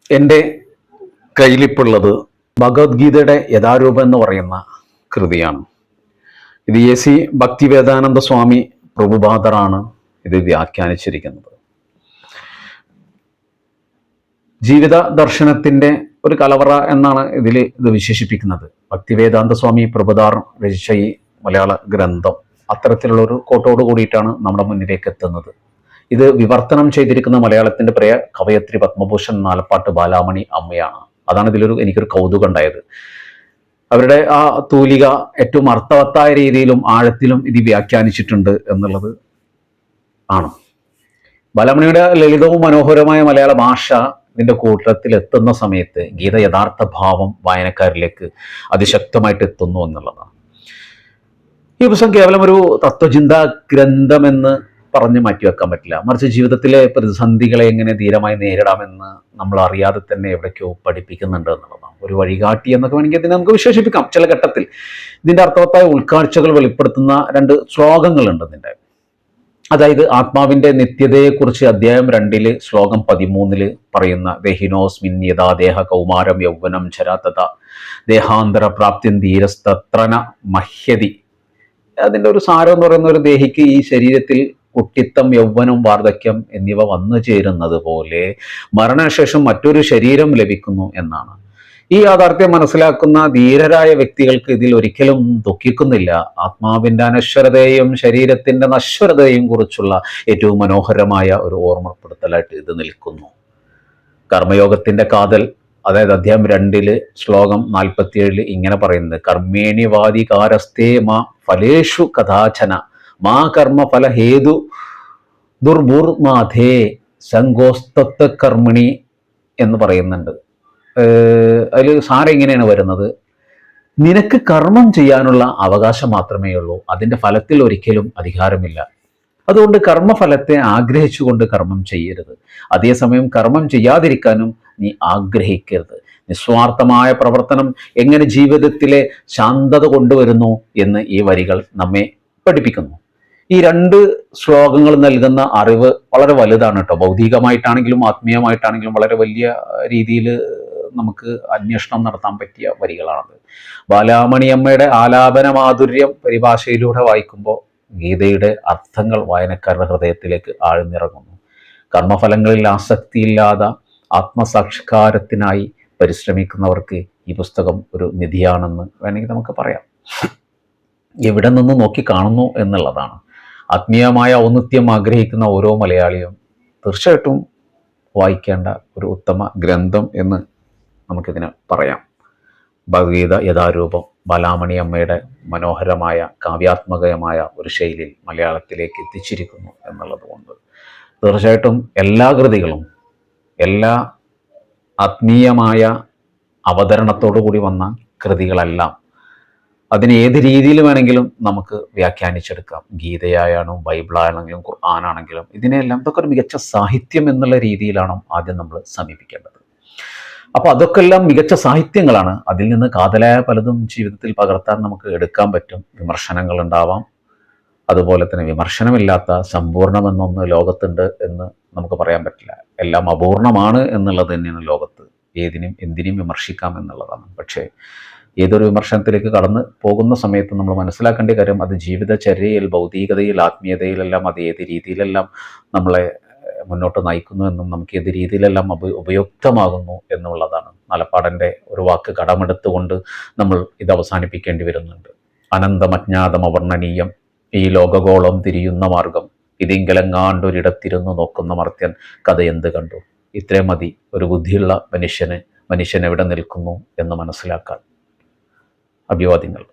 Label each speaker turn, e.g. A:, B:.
A: എൻ്റെ കയ്യിലിപ്പുള്ളത് ഭഗവത്ഗീതയുടെ യഥാരൂപം എന്ന് പറയുന്ന കൃതിയാണ്. ഇത് A.C. ഭക്തിവേദാനന്ദ സ്വാമി പ്രഭുപാദറാണ് ഇത് വ്യാഖ്യാനിച്ചിരിക്കുന്നത്. ജീവിത ദർശനത്തിൻ്റെ ഒരു കലവറ എന്നാണ് ഇത് വിശേഷിപ്പിക്കുന്നത്. ഭക്തിവേദാന്ത സ്വാമി പ്രഭുപാദർ രചിച്ച ഈ മലയാള ഗ്രന്ഥം അത്തരത്തിലുള്ള ഒരു കോട്ടോട് കൂടിയിട്ടാണ് നമ്മുടെ മുന്നിലേക്ക് എത്തുന്നത്. ഇത് വിവർത്തനം ചെയ്തിരിക്കുന്ന മലയാളത്തിന്റെ പ്രിയ കവയത്രി പത്മഭൂഷൺ നാലപ്പാട്ട് ബാലാമണി അമ്മയാണ്. അതാണ് എനിക്കൊരു കൗതുകം ഉണ്ടായത്. അവരുടെ ആ തൂലിക ഏറ്റവും അർത്ഥവത്തായ രീതിയിലും ആഴത്തിലും ഇത് വ്യാഖ്യാനിച്ചിട്ടുണ്ട് എന്നുള്ളത് ആണ്. ബാലാമണിയുടെ ലളിതവും മനോഹരമായ മലയാള ഭാഷ ഇതിന്റെ കൂട്ടത്തിൽ എത്തുന്ന സമയത്ത് ഗീത യഥാർത്ഥ ഭാവം വായനക്കാരിലേക്ക് അതിശക്തമായിട്ട് എത്തുന്നു എന്നുള്ളതാണ്. ഈ പുസ്തകം കേവലം ഒരു തത്വചിന്താ ഗ്രന്ഥമെന്ന് പറഞ്ഞ് മാറ്റിവെക്കാൻ പറ്റില്ല. മറിച്ച് ജീവിതത്തിലെ പ്രതിസന്ധികളെ എങ്ങനെ ധീരമായി നേരിടാമെന്ന് നമ്മൾ അറിയാതെ തന്നെ എവിടേക്കോ പഠിപ്പിക്കുന്നുണ്ട് എന്നുള്ളതാണ്. ഒരു വഴികാട്ടി എന്നൊക്കെ വേണമെങ്കിൽ ഇതിനെ നമുക്ക് വിശേഷിപ്പിക്കാം. ചില ഘട്ടത്തിൽ ഇതിന്റെ അർത്ഥവത്തായ ഉൾക്കാഴ്ചകൾ വെളിപ്പെടുത്തുന്ന 2 ശ്ലോകങ്ങളുണ്ട് ഇതിന്റെ. അതായത് ആത്മാവിന്റെ നിത്യതയെക്കുറിച്ച് അധ്യായം 2 ശ്ലോകം 13 പറയുന്ന ദേഹിനോസ്മിൻ യഥാ ദേഹ കൗമാരം യൗവനം ചരാതത ദേഹാന്തര പ്രാപ്തിൻ ധീരസ്തത്രന മഹ്യതി. അതിൻ്റെ ഒരു സാരം എന്ന് പറയുന്ന ഒരു ദേഹിക്ക് ഈ ശരീരത്തിൽ കുട്ടിത്തം, യൗവനം, വാർദ്ധക്യം എന്നിവ വന്നു ചേരുന്നത് പോലെ മരണശേഷം മറ്റൊരു ശരീരം ലഭിക്കുന്നു എന്നാണ്. ഈ യാഥാർത്ഥ്യം മനസ്സിലാക്കുന്ന ധീരരായ വ്യക്തികൾക്ക് ഇതിൽ ഒരിക്കലും ദുഃഖിക്കുന്നില്ല. ആത്മാവിന്റെ അനശ്വരതയും ശരീരത്തിന്റെ നശ്വരതയും കുറിച്ചുള്ള ഏറ്റവും മനോഹരമായ ഒരു ഓർമ്മപ്പെടുത്തലായിട്ട് ഇത് നിൽക്കുന്നു. കർമ്മയോഗത്തിന്റെ കാതൽ, അതായത് അധ്യായം 2 ശ്ലോകം 47 ഇങ്ങനെ പറയുന്നത്: കർമ്മേണി വാദികാരസ്തേ മാ ഫലേഷു കഥാചന മാ കർമ്മ ഫല ഹേതു ദുർഭൂർമാധേ സംഗോസ്തത്വ കർമ്മിണി എന്ന് പറയുന്നുണ്ട്. അതിൽ സാരം ഇങ്ങനെയാണ് വരുന്നത്: നിനക്ക് കർമ്മം ചെയ്യാനുള്ള അവകാശം മാത്രമേ ഉള്ളൂ, അതിൻ്റെ ഫലത്തിൽ ഒരിക്കലും അധികാരമില്ല. അതുകൊണ്ട് കർമ്മഫലത്തെ ആഗ്രഹിച്ചുകൊണ്ട് കർമ്മം ചെയ്യരുത്. അതേസമയം കർമ്മം ചെയ്യാതിരിക്കാനും നീ ആഗ്രഹിക്കരുത്. നിസ്വാർത്ഥമായ പ്രവർത്തനം എങ്ങനെ ജീവിതത്തിലെ ശാന്തത കൊണ്ടുവരുന്നു എന്ന് ഈ വരികൾ നമ്മെ പഠിപ്പിക്കുന്നു. ഈ 2 ശ്ലോകങ്ങൾ നൽകുന്ന അറിവ് വളരെ വലുതാണ് കേട്ടോ. ഭൗതികമായിട്ടാണെങ്കിലും ആത്മീയമായിട്ടാണെങ്കിലും വളരെ വലിയ രീതിയിൽ നമുക്ക് അന്വേഷണം നടത്താൻ പറ്റിയ വരികളാണത്. ബാലാമണി അമ്മയുടെ ആലാപന മാധുര്യം പരിഭാഷയിലൂടെ വായിക്കുമ്പോൾ ഗീതയുടെ അർത്ഥങ്ങൾ വായനക്കാരുടെ ഹൃദയത്തിലേക്ക് ആഴ്ന്നിറങ്ങുന്നു. കർമ്മഫലങ്ങളിൽ ആസക്തിയില്ലാതെ ആത്മസാക്ഷാത്കാരത്തിനായി പരിശ്രമിക്കുന്നവർക്ക് ഈ പുസ്തകം ഒരു നിധിയാണെന്ന് വേണമെങ്കിൽ നമുക്ക് പറയാം. എവിടെ നിന്ന് നോക്കി കാണുന്നു എന്നുള്ളതാണ്. ആത്മീയമായ ഔന്നത്യം ആഗ്രഹിക്കുന്ന ഓരോ മലയാളിയും തീർച്ചയായിട്ടും വായിക്കേണ്ട ഒരു ഉത്തമ ഗ്രന്ഥം എന്ന് നമുക്കിതിനെ പറയാം. ഭഗവത്ഗീത യഥാരൂപം ബാലാമണി അമ്മയുടെ മനോഹരമായ കാവ്യാത്മകമായ ഒരു ശൈലിയിൽ മലയാളത്തിലേക്ക് എത്തിച്ചിരിക്കുന്നു എന്നുള്ളത് കൊണ്ട് തീർച്ചയായിട്ടും എല്ലാ കൃതികളും, എല്ലാ ആത്മീയമായ അവതരണത്തോടു കൂടി വന്ന കൃതികളെല്ലാം അതിന് ഏത് രീതിയിൽ വേണമെങ്കിലും നമുക്ക് വ്യാഖ്യാനിച്ചെടുക്കാം. ഗീതയായാലും ബൈബിളാണെങ്കിലും ഖുർആനാണെങ്കിലും ഇതിനെല്ലാം ഇതൊക്കെ ഒരു മികച്ച സാഹിത്യം എന്നുള്ള രീതിയിലാണ് ആദ്യം നമ്മൾ സമീപിക്കേണ്ടത്. അപ്പോൾ അതൊക്കെ എല്ലാം മികച്ച സാഹിത്യങ്ങളാണ്. അതിൽ നിന്ന് കാതലായ പലതും ജീവിതത്തിൽ പകർത്താൻ നമുക്ക് എടുക്കാൻ പറ്റും. വിമർശനങ്ങൾ ഉണ്ടാവാം, അതുപോലെ തന്നെ വിമർശനമില്ലാത്ത സമ്പൂർണ്ണമെന്നൊന്ന് ലോകത്തുണ്ട് എന്ന് നമുക്ക് പറയാൻ പറ്റില്ല. എല്ലാം അപൂർണമാണ് എന്നുള്ളത് തന്നെയാണ് ലോകത്ത്. എന്തിനും വിമർശിക്കാം എന്നുള്ളതാണ്. പക്ഷേ ഏതൊരു വിമർശനത്തിലേക്ക് കടന്നു പോകുന്ന സമയത്ത് നമ്മൾ മനസ്സിലാക്കേണ്ട കാര്യം അത് ജീവിതചര്യയിൽ, ഭൗതികതയിൽ, ആത്മീയതയിലെല്ലാം അത് ഏത് രീതിയിലെല്ലാം നമ്മളെ മുന്നോട്ട് നയിക്കുന്നു എന്നും നമുക്ക് ഏത് രീതിയിലെല്ലാം ഉപയുക്തമാകുന്നു എന്നുള്ളതാണ്. നാലപ്പാടൻ്റെ ഒരു വാക്ക് കടമെടുത്തുകൊണ്ട് നമ്മൾ ഇത് അവസാനിപ്പിക്കേണ്ടി വരുന്നുണ്ട്. അനന്തമജ്ഞാതമവർണ്ണനീയം ഈ ലോകഗോളം തിരിയുന്ന മാർഗം ഇതിങ്കലെങ്ങാണ്ടൊരിടത്തിരുന്ന് നോക്കുന്ന മർത്യൻ കഥ എന്ത് കണ്ടു. ഇത്രയും മതി ഒരു ബുദ്ധിയുള്ള മനുഷ്യൻ എവിടെ നിൽക്കുന്നു എന്ന് മനസ്സിലാക്കാൻ. അഭിവാദ്യങ്ങൾ.